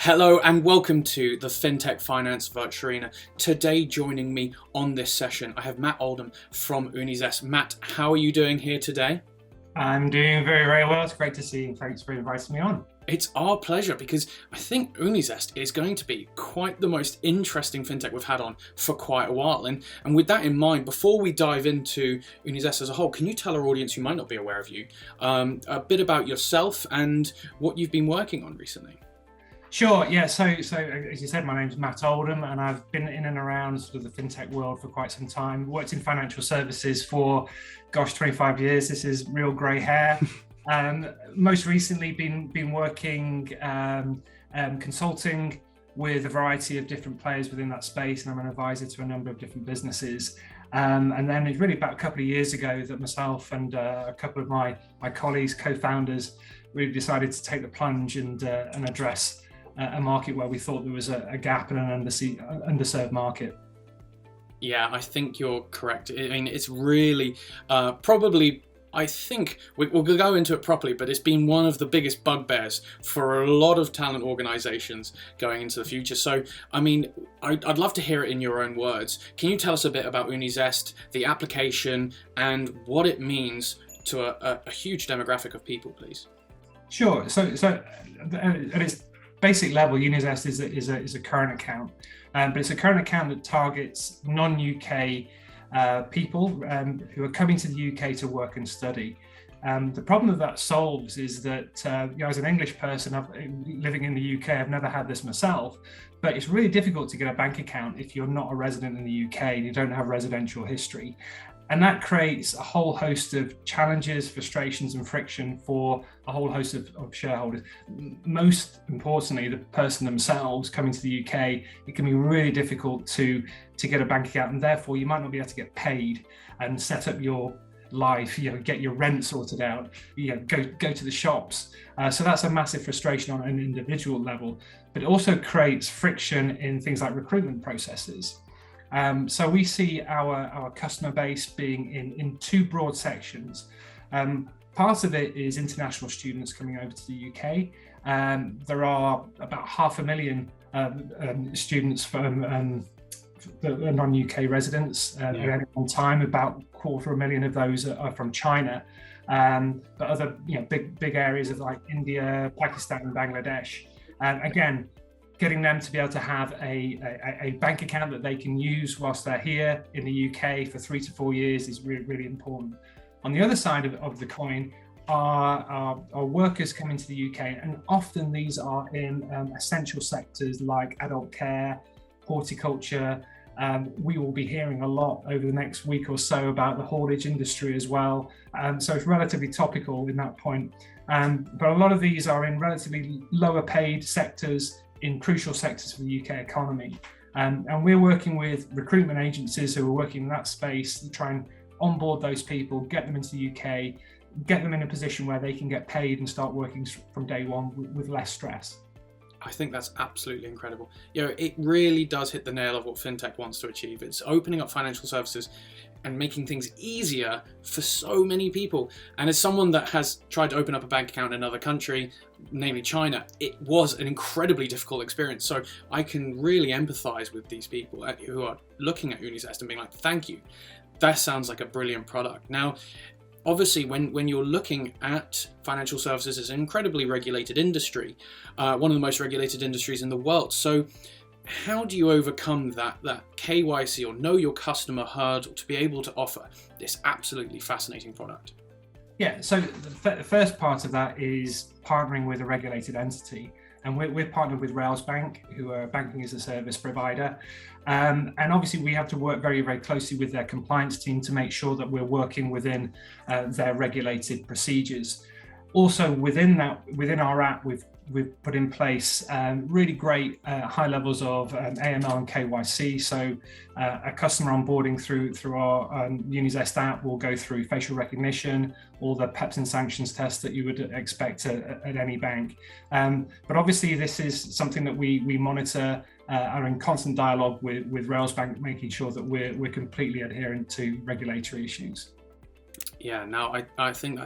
Hello and welcome to the Fintech Finance Virtual Arena. Today joining me on this session, I have Matt Oldham from Unizest. Matt, how are you doing here today? I'm doing very, very well. It's great to see you. Thanks for inviting me on. It's our pleasure because I think Unizest is going to be quite the most interesting fintech we've had on for quite a while. And with that in mind, before we dive into Unizest as a whole, can you tell our audience who might not be aware of you a bit about yourself and what you've been working on recently? Sure, yeah. So as you said, my name's Matt Oldham, and I've been in and around sort of the fintech world for quite some time. Worked in financial services for, 25 years. This is real grey hair. Most recently, been working consulting with a variety of different players within that space, and I'm an advisor to a number of different businesses. And then it's really about a couple of years ago that myself and a couple of my colleagues, co-founders, really decided to take the plunge and address a market where we thought there was a gap in an underserved market. Yeah, I think you're correct. I mean, it's really probably, I think, we'll go into it properly, but it's been one of the biggest bugbears for a lot of talent organizations going into the future. So, I mean, I'd love to hear it in your own words. Can you tell us a bit about Unizest, the application, and what it means to a huge demographic of people, please? Sure. So at its basic level, Unizest is a current account, but it's a current account that targets non-UK people who are coming to the UK to work and study. The problem that solves is that, as an English person living in the UK, I've never had this myself, but it's really difficult to get a bank account if you're not a resident in the UK and you don't have residential history. And that creates a whole host of challenges, frustrations, and friction for a whole host of shareholders. Most importantly, the person themselves coming to the UK, it can be really difficult to get a bank account, and therefore you might not be able to get paid and set up your life, get your rent sorted out, go to the shops. So that's a massive frustration on an individual level, but it also creates friction in things like recruitment processes. So we see our customer base being in two broad sections. Part of it is international students coming over to the UK. There are about 500,000 students from that are non-UK residents at any one time. About 250,000 of those are from China, but other big areas of like India, Pakistan, and Bangladesh. Again, getting them to be able to have a bank account that they can use whilst they're here in the UK for 3 to 4 years is really, really important. On the other side of the coin are workers coming to the UK, and often these are in essential sectors like adult care, horticulture. We will be hearing a lot over the next week or so about the haulage industry as well. So it's relatively topical in that point. But a lot of these are in relatively lower paid sectors, in crucial sectors for the UK economy. And we're working with recruitment agencies who are working in that space to try and onboard those people, get them into the UK, get them in a position where they can get paid and start working from day one with less stress. I think that's absolutely incredible. It really does hit the nail of what fintech wants to achieve. It's opening up financial services and making things easier for so many people. And as someone that has tried to open up a bank account in another country, namely China, it was an incredibly difficult experience. So I can really empathize with these people who are looking at Unizest and being like, thank you. That sounds like a brilliant product. Now, obviously, when you're looking at financial services as an incredibly regulated industry, one of the most regulated industries in the world. So how do you overcome that KYC or know your customer hurdle to be able to offer this absolutely fascinating product? Yeah, so the first part of that is partnering with a regulated entity. And we're partnered with Railsbank, who are a banking as a service provider. And obviously we have to work very, very closely with their compliance team to make sure that we're working within their regulated procedures. Also within our app, we've put in place really great high levels of AML and KYC. So a customer onboarding through our Unizest app will go through facial recognition, all the PEPs and sanctions tests that you would expect at any bank. But obviously this is something that we monitor, are in constant dialogue with Railsbank, making sure that we're completely adherent to regulatory issues. Yeah, now I think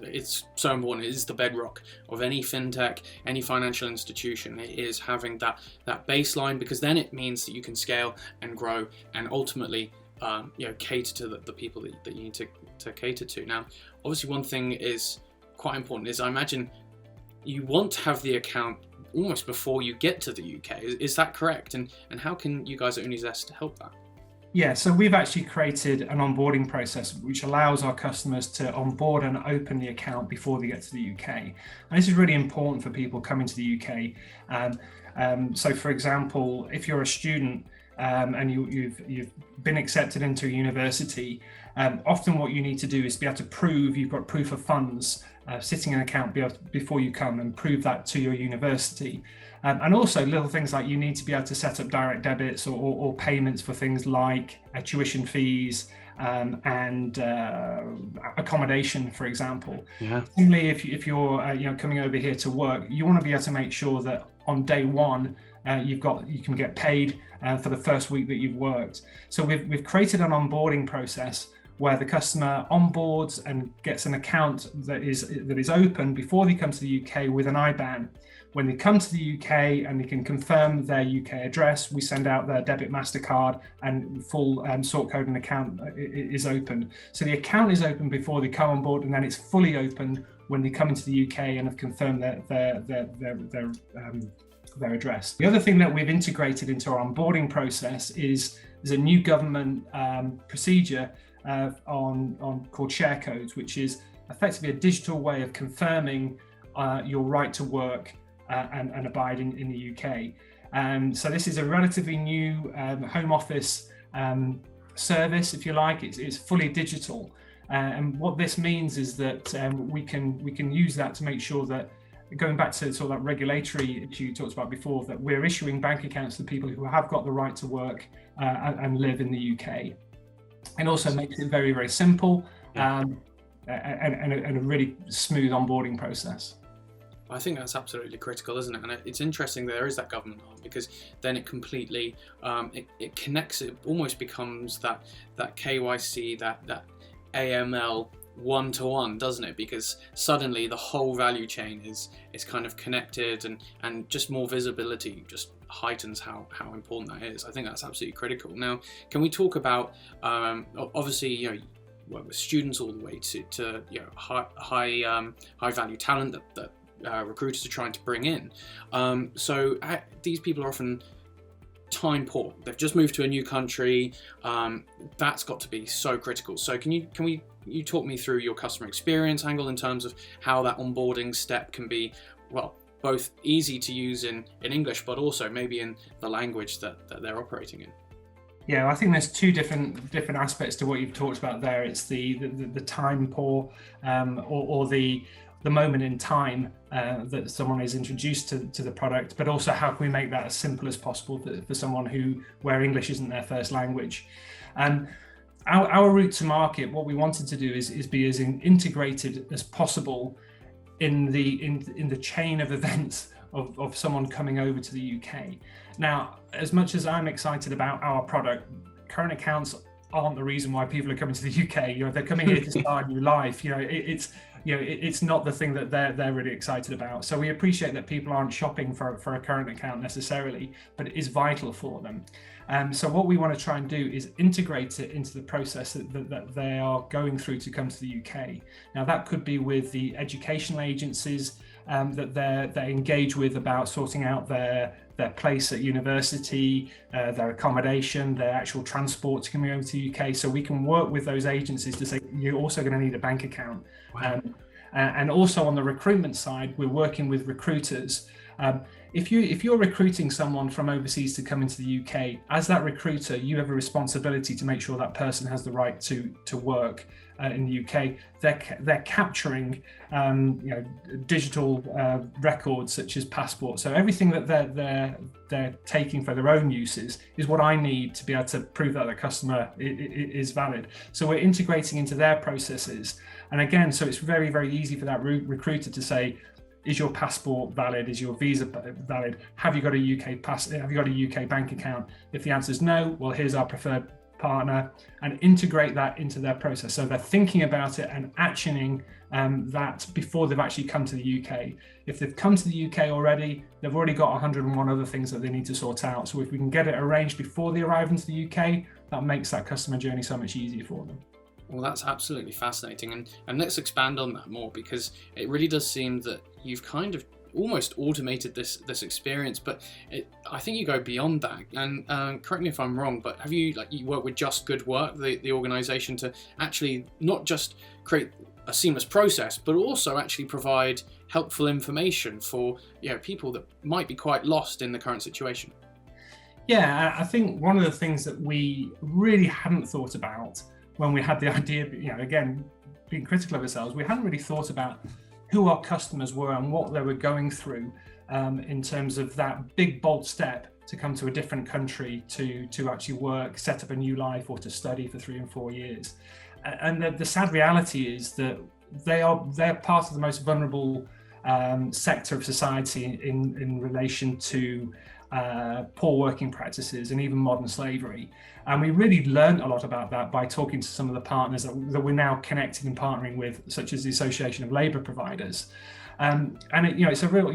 it's so important. It is the bedrock of any fintech, any financial institution. It is having that baseline, because then it means that you can scale and grow and ultimately cater to the people that you need to cater to. Now, obviously, one thing is quite important is, I imagine you want to have the account almost before you get to the UK. Is that correct? And how can you guys at Unizest help that? Yeah, so we've actually created an onboarding process which allows our customers to onboard and open the account before they get to the UK. And this is really important for people coming to the UK. So, for example, if you're a student and you've been accepted into a university, often what you need to do is be able to prove you've got proof of funds sitting in an account before you come, and prove that to your university. And also little things like you need to be able to set up direct debits or payments for things like tuition fees and accommodation, for example. Yeah. Similarly, if you're coming over here to work, you want to be able to make sure that on day one you can get paid for the first week that you've worked. So we've created an onboarding process where the customer onboards and gets an account that is open before they come to the UK with an IBAN. When they come to the UK and they can confirm their UK address, we send out their debit MasterCard, and full sort code and account is opened. So the account is open before they come on board, and then it's fully open when they come into the UK and have confirmed their address. The other thing that we've integrated into our onboarding process is a new government procedure called share codes, which is effectively a digital way of confirming your right to work and abide in the UK. So this is a relatively new Home Office service, if you like. It's fully digital, and what this means is that we can use that to make sure that, going back to sort of that regulatory issue you talked about before, that we're issuing bank accounts to people who have got the right to work and live in the UK. And also makes it very, very simple and a really smooth onboarding process. I think that's absolutely critical, isn't it? And it's interesting there is that government arm, because then it completely it connects. It almost becomes that KYC, that AML one-to-one, doesn't it? Because suddenly the whole value chain is kind of connected, and just more visibility just heightens how important that is. I think that's absolutely critical. Now, can we talk about obviously with students all the way to high value talent that recruiters are trying to bring in. So these people are often time poor. They've just moved to a new country. That's got to be so critical. So can you talk me through your customer experience angle in terms of how that onboarding step can be, well, both easy to use in English, but also maybe in the language that they're operating in? Yeah, I think there's two different aspects to what you've talked about there. It's the time poor or the moment in time that someone is introduced to the product, but also how can we make that as simple as possible for someone where English isn't their first language. Our route to market, what we wanted to do is be as integrated as possible in the chain of events of someone coming over to the UK. Now, as much as I'm excited about our product, current accounts aren't the reason why people are coming to the UK. They're coming here to start a new life. It's not the thing that they're really excited about. So we appreciate that people aren't shopping for a current account necessarily, but it is vital for them. So what we want to try and do is integrate it into the process that they are going through to come to the UK. Now, that could be with the educational agencies that they engage with about sorting out their place at university, their accommodation, their actual transport to coming over to the UK. So we can work with those agencies to say, you're also going to need a bank account. Wow. And also on the recruitment side, we're working with recruiters. If you're recruiting someone from overseas to come into the UK, as that recruiter, you have a responsibility to make sure that person has the right to work in the UK. They're capturing digital records such as passports. So everything that they're taking for their own uses is what I need to be able to prove that the customer is valid. So we're integrating into their processes. And again, so it's very, very easy for that recruiter to say, is your passport valid? Is your visa valid? Have you got a UK bank account? If the answer is no, well, here's our preferred partner and integrate that into their process. So they're thinking about it and actioning that before they've actually come to the UK. If they've come to the UK already, they've already got 101 other things that they need to sort out. So if we can get it arranged before they arrive into the UK, that makes that customer journey so much easier for them. Well, that's absolutely fascinating. And let's expand on that more, because it really does seem that you've kind of almost automated this experience, but I think you go beyond that. And correct me if I'm wrong, but have you work with Just Good Work, the organization, to actually not just create a seamless process, but also actually provide helpful information for people that might be quite lost in the current situation? Yeah, I think one of the things that we really hadn't thought about when we had the idea, again, being critical of ourselves, we hadn't really thought about who our customers were and what they were going through in terms of that big, bold step to come to a different country to actually work, set up a new life, or to study for 3 and 4 years. And the sad reality is that they're part of the most vulnerable sector of society in relation to poor working practices and even modern slavery. And we really learned a lot about that by talking to some of the partners that we're now connecting and partnering with, such as the Association of Labour Providers. And it's a real,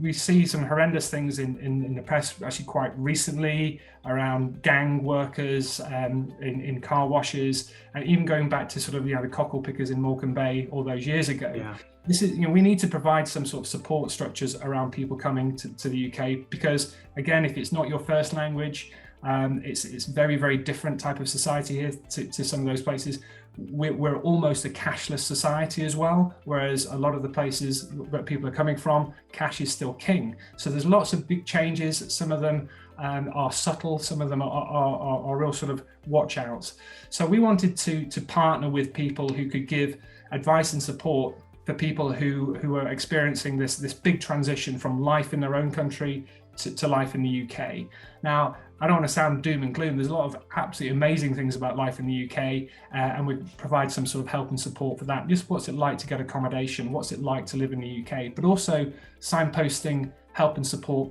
we see some horrendous things in the press actually quite recently around gang workers in car washes, and even going back to sort of the cockle pickers in Morecambe Bay all those years ago. Yeah. This is, we need to provide some sort of support structures around people coming to the UK, because again, if it's not your first language, it's very, very different type of society here to some of those places. We're almost a cashless society as well, whereas a lot of the places that people are coming from, cash is still king. So there's lots of big changes. Some of them are subtle, some of them are real sort of watch outs. So we wanted to partner with people who could give advice and support for people who are experiencing this big transition from life in their own country to life in the UK. Now, I don't want to sound doom and gloom. There's a lot of absolutely amazing things about life in the UK, and we provide some sort of help and support for that. Just what's it like to get accommodation? What's it like to live in the UK? But also signposting help and support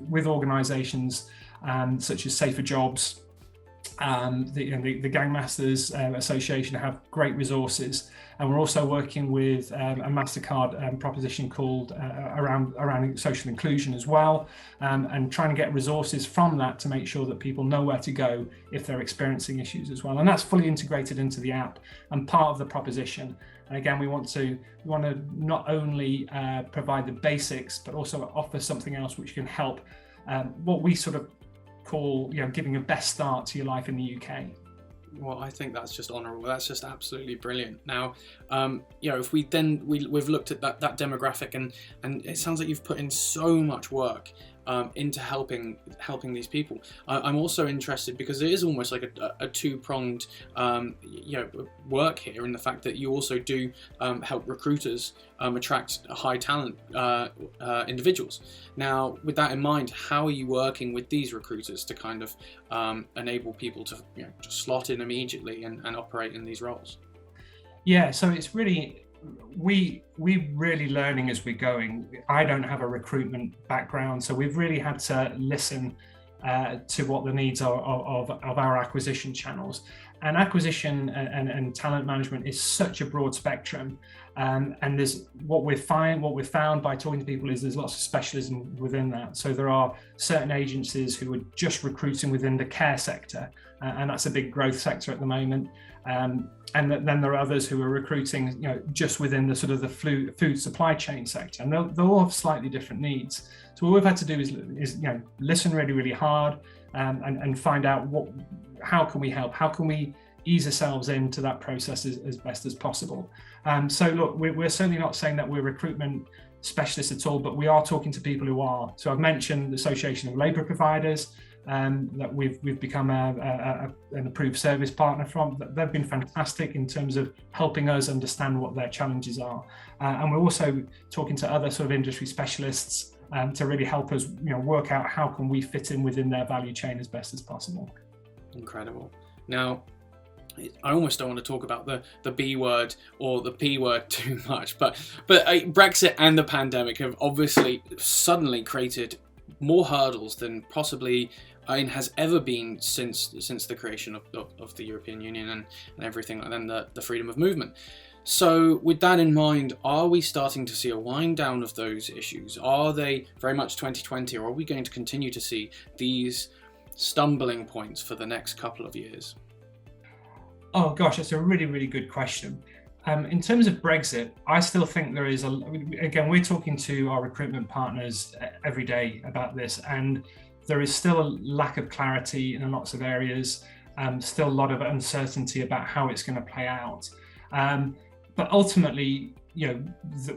with organisations such as Safer Jobs. The Gangmasters Association have great resources, and we're also working with a MasterCard proposition called around social inclusion as well, and trying to get resources from that to make sure that people know where to go if they're experiencing issues as well. And that's fully integrated into the app and part of the proposition. And again, we want to not only provide the basics, but also offer something else which can help what we sort of call giving a best start to your life in the UK. Well, I think that's just honourable. That's just absolutely brilliant. Now, if we've looked at that demographic, and it sounds like you've put in so much work into helping these people. I'm also interested because it is almost like a two-pronged work here, in the fact that you also do help recruiters attract high talent individuals. Now, with that in mind, how are you working with these recruiters to kind of enable people to just slot in immediately and operate in these roles? Yeah, so it's really, we're really learning as we're going. I don't have a recruitment background, so we've really had to listen to what the needs are of our acquisition channels. And acquisition and talent management is such a broad spectrum, and there's what we've found by talking to people is there's lots of specialism within that. So there are certain agencies who are just recruiting within the care sector, and that's a big growth sector at the moment. And then there are others who are recruiting, just within the sort of the food supply chain sector, and they'll all have slightly different needs. So what we've had to do is listen really, really hard, and find out how can we help, how can we ease ourselves into that process as best as possible. So look, we're certainly not saying that we're recruitment specialists at all, but we are talking to people who are. So I've mentioned the Association of Labour Providers, that we've become an approved service partner from. They've been fantastic in terms of helping us understand what their challenges are, and we're also talking to other sort of industry specialists to really help us work out how can we fit in within their value chain as best as possible. Incredible. Now, I almost don't want to talk about the B word or the P word too much, but Brexit and the pandemic have obviously suddenly created more hurdles than possibly and has ever been since the creation of the European Union and everything, and then the freedom of movement. So with that in mind, are we starting to see a wind down of those issues? Are they very much 2020, or are we going to continue to see these stumbling points for the next couple of years? Oh gosh, that's a really, really good question. In terms of Brexit, I still think there is again, we're talking to our recruitment partners every day about this, and there is still a lack of clarity in lots of areas, still a lot of uncertainty about how it's going to play out. But ultimately,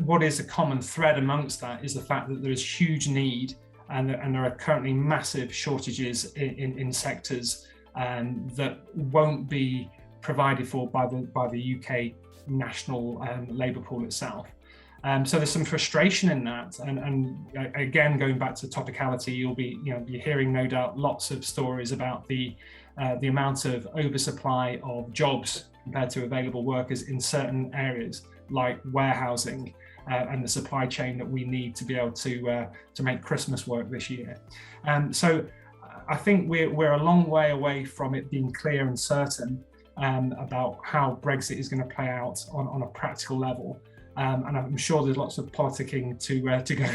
what is a common thread amongst that is the fact that there is huge need, and there are currently massive shortages in sectors that won't be provided for by the UK national labour pool itself. So there's some frustration in that, and again, going back to topicality, you'll be hearing no doubt lots of stories about the amount of oversupply of jobs compared to available workers in certain areas like warehousing and the supply chain that we need to be able to make Christmas work this year. So I think we're a long way away from it being clear and certain about how Brexit is going to play out on a practical level. And I'm sure there's lots of politicking to go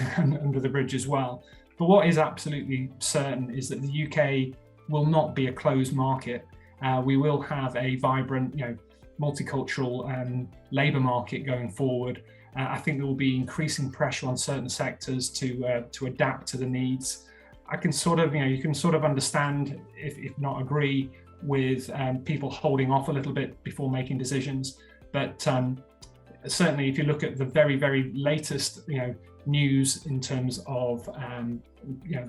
under the bridge as well. But what is absolutely certain is that the UK will not be a closed market. We will have a vibrant, multicultural labour market going forward. I think there will be increasing pressure on certain sectors to adapt to the needs. I can you can sort of understand, if not agree, with people holding off a little bit before making decisions. But certainly, if you look at the very, very latest, news in terms of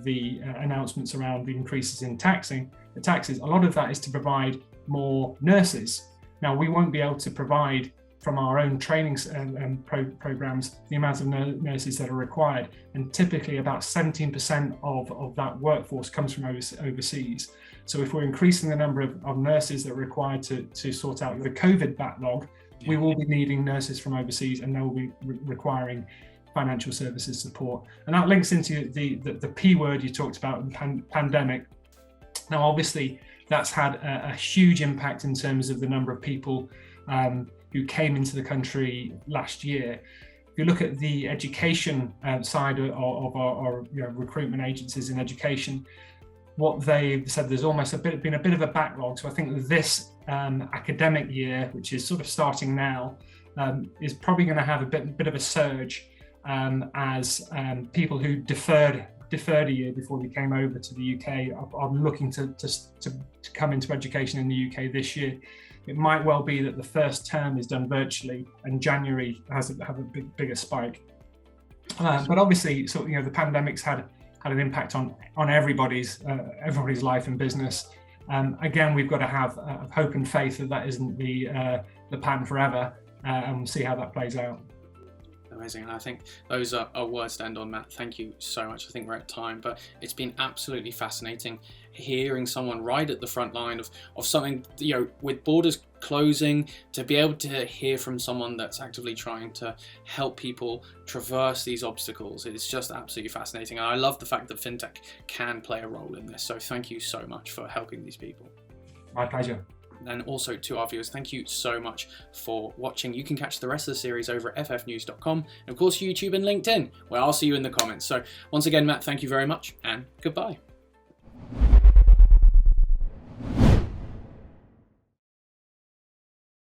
the announcements around the increases in taxes, a lot of that is to provide more nurses. Now, we won't be able to provide from our own training programs the amount of nurses that are required, and typically about 17% of that workforce comes from overseas. So if we're increasing the number of nurses that are required to sort out the COVID backlog, we will be needing nurses from overseas, and they will be requiring financial services support. And that links into the P word you talked about, pandemic. Now, obviously, that's had a huge impact in terms of the number of people who came into the country last year. If you look at the education side of our recruitment agencies in education, what they've said, there's almost been a bit of a backlog. So I think that this academic year, which is sort of starting now, is probably going to have a bit of a surge as people who deferred a year before they came over to the UK are looking to come into education in the UK this year. It might well be that the first term is done virtually, and January have a bigger spike. But obviously, the pandemic's had an impact on everybody's life and business. Again, we've got to have hope and faith that isn't the pattern forever, and we'll see how that plays out. Amazing. And I think those are words to end on, Matt. Thank you so much. I think we're at time, but it's been absolutely fascinating hearing someone right at the front line of something, with borders closing, to be able to hear from someone that's actively trying to help people traverse these obstacles. It's just absolutely fascinating. And I love the fact that Fintech can play a role in this. So thank you so much for helping these people. My pleasure. And also to our viewers, thank you so much for watching. You can catch the rest of the series over at ffnews.com, and of course YouTube and LinkedIn, where I'll see you in the comments. So once again, Matt, thank you very much, and goodbye.